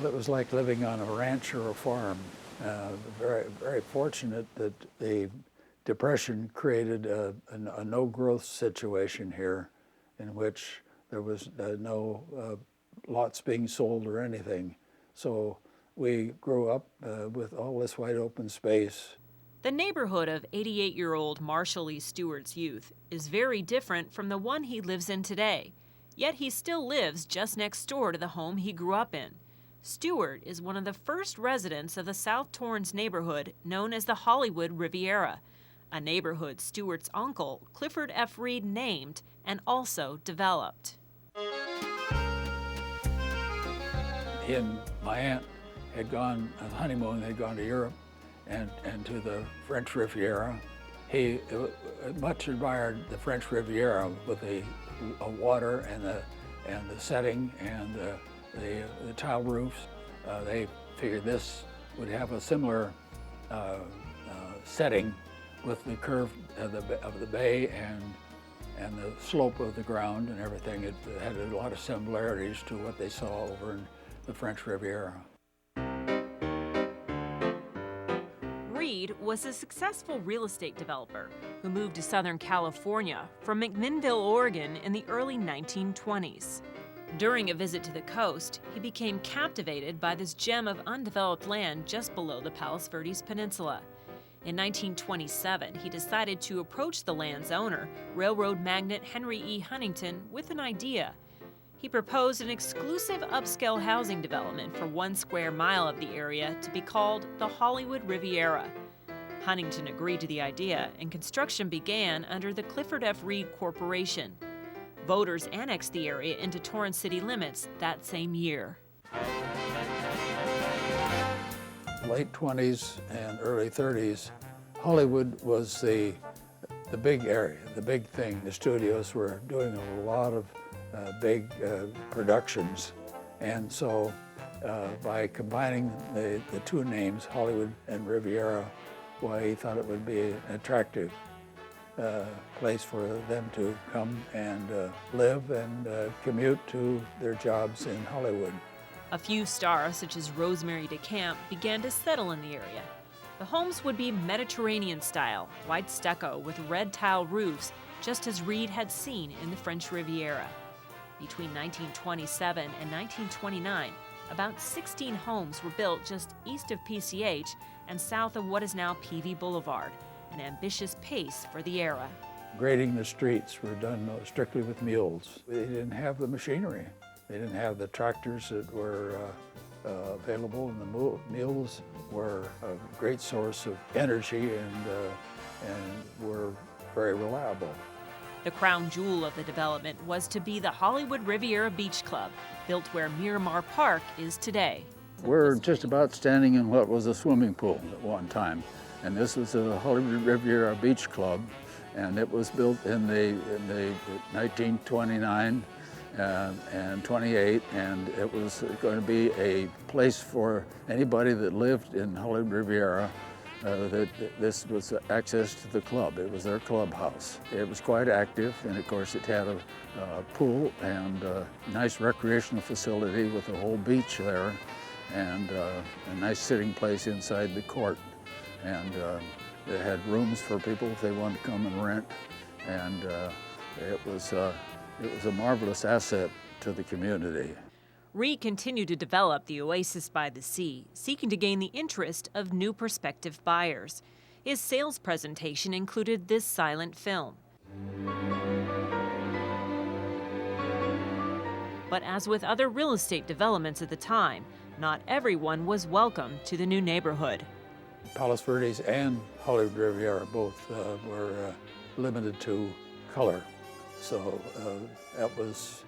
it was like living on a ranch or a farm. Very, very fortunate that the Depression created a no-growth situation here in which there was no lots being sold or anything. So we grew up with all this wide open space. The neighborhood of 88-year-old Marshall E. Stewart's youth is very different from the one he lives in today. Yet he still lives just next door to the home he grew up in. Stewart is one of the first residents of the South Torrance neighborhood known as the Hollywood Riviera, a neighborhood Stewart's uncle, Clifford F. Reed, named and also developed. He and my aunt had gone on honeymoon, they'd gone to Europe and to the French Riviera. He much admired the French Riviera with the water and the setting and the tile roofs. They figured this would have a similar setting with the curve of the bay and the slope of the ground and everything. It had a lot of similarities to what they saw over in the French Riviera. Reed was a successful real estate developer who moved to Southern California from McMinnville, Oregon in the early 1920s. During a visit to the coast, he became captivated by this gem of undeveloped land just below the Palos Verdes Peninsula. In 1927, he decided to approach the land's owner, railroad magnate Henry E. Huntington, with an idea. He proposed an exclusive upscale housing development for 1 square mile of the area to be called the Hollywood Riviera. Huntington agreed to the idea, and construction began under the Clifford F. Reed Corporation. Voters annexed the area into Torrance city limits that same year. Late 20s and early 30s, Hollywood was the big area, the big thing. The studios were doing a lot of big productions. And so by combining the two names, Hollywood and Riviera, why he thought it would be an attractive place for them to come and live and commute to their jobs in Hollywood. A few stars, such as Rosemary DeCamp, began to settle in the area. The homes would be Mediterranean style, white stucco with red tile roofs, just as Reed had seen in the French Riviera. Between 1927 and 1929, about 16 homes were built just east of PCH and south of what is now PV Boulevard, an ambitious pace for the era. Grading the streets were done strictly with mules. They didn't have the machinery. They didn't have the tractors that were available, and the mules were a great source of energy and were very reliable. The crown jewel of the development was to be the Hollywood Riviera Beach Club, built where Miramar Park is today. We're just about standing in what was a swimming pool at one time, and this was the Hollywood Riviera Beach Club, and it was built in the 1929 and 28, and it was going to be a place for anybody that lived in Hollywood Riviera. This was access to the club. It was their clubhouse. It was quite active, and of course it had a pool and a nice recreational facility with a whole beach there, and a nice sitting place inside the court. And it had rooms for people if they wanted to come and rent, and it was a marvelous asset to the community. Reed continued to develop the oasis by the sea, seeking to gain the interest of new prospective buyers. His sales presentation included this silent film. But as with other real estate developments at the time, not everyone was welcome to the new neighborhood. Palos Verdes and Hollywood Riviera both were limited to color. So that was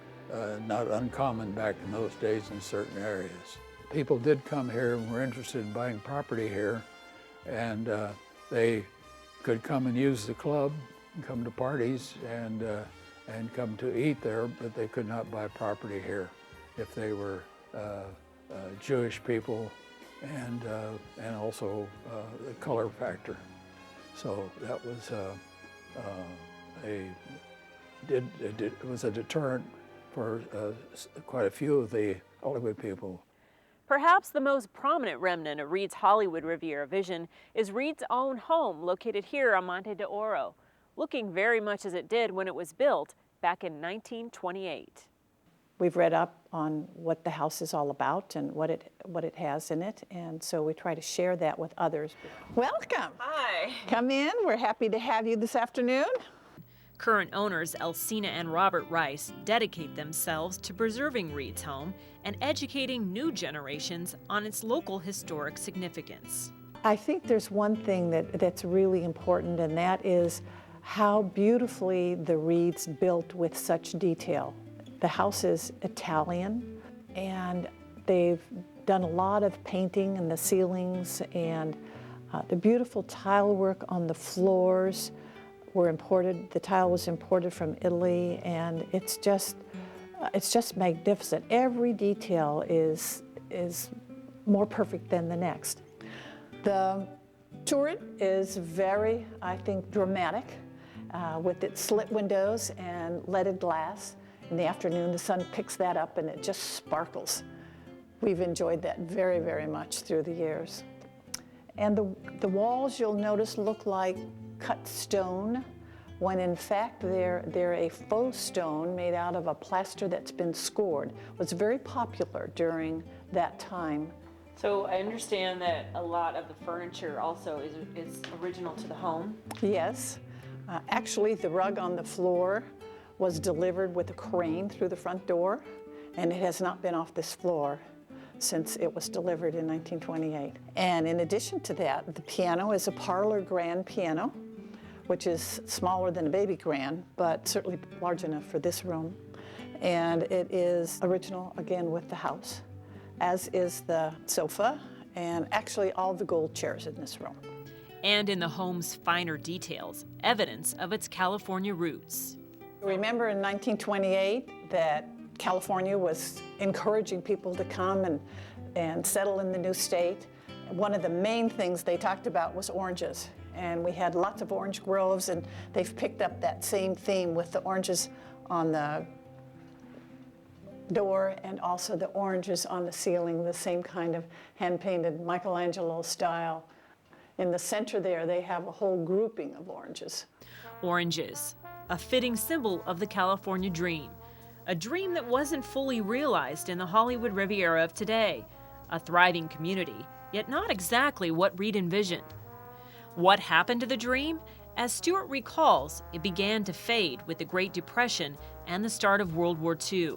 not uncommon back in those days in certain areas. People did come here and were interested in buying property here, and they could come and use the club, and come to parties, and come to eat there, but they could not buy property here if they were Jewish people and also the color factor. So that was it was a deterrent for quite a few of the Hollywood people. Perhaps the most prominent remnant of Reed's Hollywood Riviera vision is Reed's own home located here on Monte de Oro, looking very much as it did when it was built back in 1928. We've read up on what the house is all about and what it has in it, and so we try to share that with others. Welcome. Hi. Come in. We're happy to have you this afternoon. Current owners Elsina and Robert Rice dedicate themselves to preserving Reed's home and educating new generations on its local historic significance. I think there's one thing that's really important, and that is how beautifully the Reeds built with such detail. The house is Italian, and they've done a lot of painting in the ceilings, and the beautiful tile work on the floors were imported. The tile was imported from Italy, and it's just magnificent. Every detail is more perfect than the next. The turret is very, I think, dramatic with its slit windows and leaded glass. In the afternoon, the sun picks that up and it just sparkles. We've enjoyed that very, very much through the years. And the walls, you'll notice, look like cut stone, when in fact they're a faux stone made out of a plaster that's been scored. It was very popular during that time. So I understand that a lot of the furniture also is original to the home. Yes. Actually, the rug on the floor was delivered with a crane through the front door, and it has not been off this floor since it was delivered in 1928. And in addition to that, the piano is a parlor grand piano, which is smaller than a baby grand, but certainly large enough for this room. And it is original, again, with the house, as is the sofa, and actually all the gold chairs in this room. And in the home's finer details, evidence of its California roots. Remember in 1928 that California was encouraging people to come and settle in the new state. One of the main things they talked about was oranges. And we had lots of orange groves, and they've picked up that same theme with the oranges on the door and also the oranges on the ceiling, the same kind of hand-painted Michelangelo style. In the center there, they have a whole grouping of oranges. Oranges, a fitting symbol of the California dream. A dream that wasn't fully realized in the Hollywood Riviera of today. A thriving community, yet not exactly what Reed envisioned. What happened to the dream? As Stewart recalls, it began to fade with the Great Depression and the start of World War II.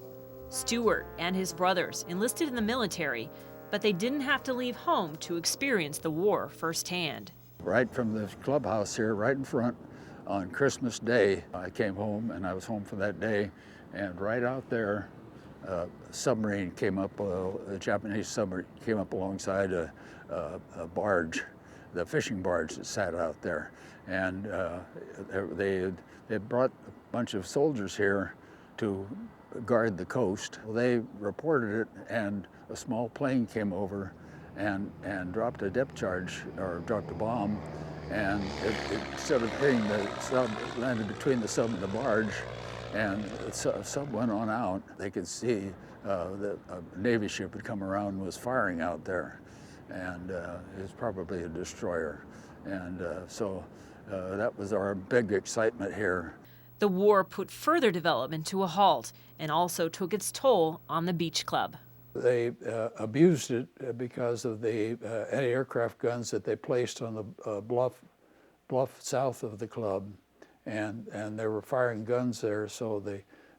Stewart and his brothers enlisted in the military, but they didn't have to leave home to experience the war firsthand. Right from the clubhouse here, right in front, on Christmas Day, I came home, and I was home for that day, and right out there, a submarine came up, a Japanese submarine came up alongside a barge, the fishing barge that sat out there. And they had brought a bunch of soldiers here to guard the coast. They reported it, and a small plane came over and dropped a depth charge, or dropped a bomb, and it instead of hitting the sub, it landed between the sub and the barge, and the sub went on out. They could see that a Navy ship had come around and was firing out there, and it was probably a destroyer. And so that was our big excitement here. The war put further development to a halt and also took its toll on the beach club. They abused it because of the anti-aircraft guns that they placed on the bluff south of the club, and they were firing guns there, so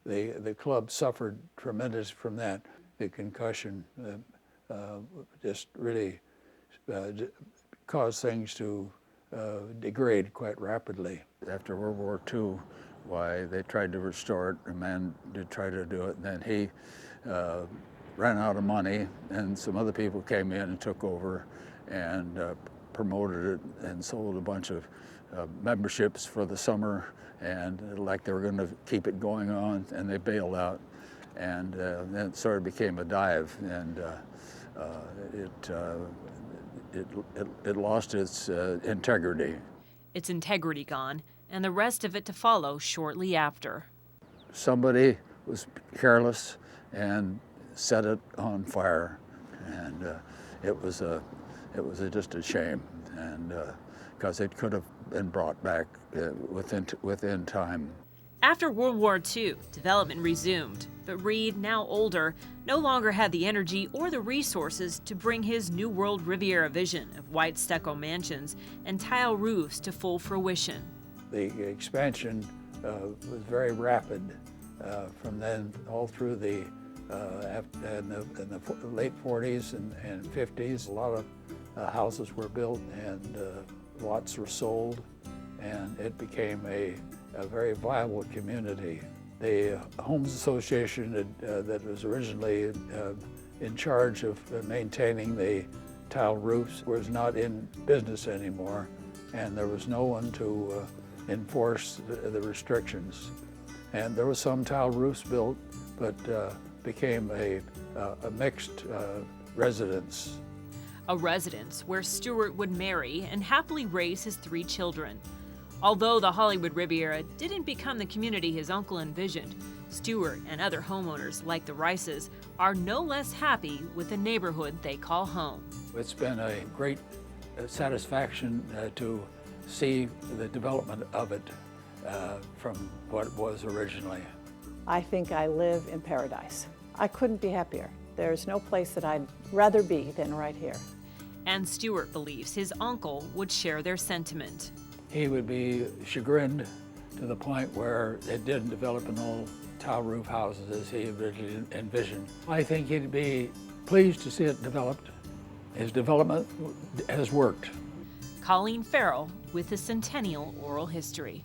the club suffered tremendous from that. The concussion just really caused things to degrade quite rapidly. After World War II, why they tried to restore it, a man did try to do it, and then he ran out of money, and some other people came in and took over and promoted it and sold a bunch of memberships for the summer, and like they were going to keep it going on, and they bailed out, and then it sort of became a dive, and it lost its integrity. Its integrity gone, and the rest of it to follow shortly after. Somebody was careless and set it on fire, and it was just a shame, and because it could have been brought back within time. After World War II, development resumed, but Reed, now older, no longer had the energy or the resources to bring his New World Riviera vision of white stucco mansions and tile roofs to full fruition. The expansion was very rapid from then all through in the late 40s and 50s. A lot of houses were built and lots were sold, and it became a very viable community. The Homes Association that was originally in charge of maintaining the tile roofs was not in business anymore, and there was no one to enforce the restrictions. And there was some tile roofs built, but became a mixed residence. A residence where Stewart would marry and happily raise his 3 children. Although the Hollywood Riviera didn't become the community his uncle envisioned, Stewart and other homeowners like the Rices are no less happy with the neighborhood they call home. It's been a great satisfaction to see the development of it from what it was originally. I think I live in paradise. I couldn't be happier. There's no place that I'd rather be than right here. And Stewart believes his uncle would share their sentiment. He would be chagrined to the point where it didn't develop in all tile roof houses as he originally envisioned. I think he'd be pleased to see it developed. His development has worked. Colleen Farrell with the Centennial Oral History.